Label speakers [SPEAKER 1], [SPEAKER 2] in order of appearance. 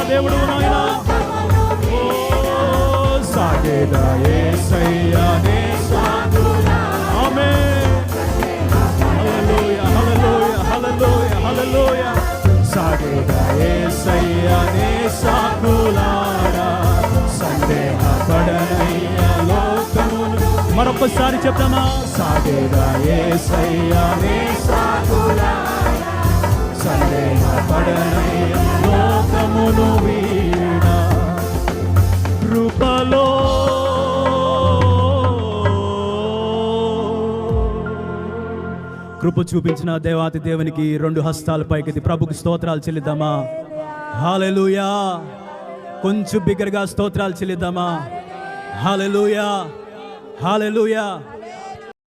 [SPEAKER 1] దేవుడు నాయనా. ఓ సాగేదా యేసయ్యా నే సాగులా. ఆమేన్. హల్లెలూయా హల్లెలూయా హల్లెలూయా హల్లెలూయా. సాగేదా యేసయ్యా నే సాగులారా, సందేహపడనయ్యా లోకమును. మరొకసారి చెప్తామా? సాగేదా యేసయ్యా నే సాగులారా, సందేహపడనయ్యా లోకమును వీడ. కృపలో కృప చూపించిన దేవాతి దేవునికి 2 హస్తాల పైకెత్తి ప్రభుకు స్తోత్రాలు చెల్లిద్దామా? హల్లెలూయా. కొంచెం బిగ్గరగా స్తోత్రాలు చెల్లిద్దామా? హల్లెలూయా హల్లెలూయా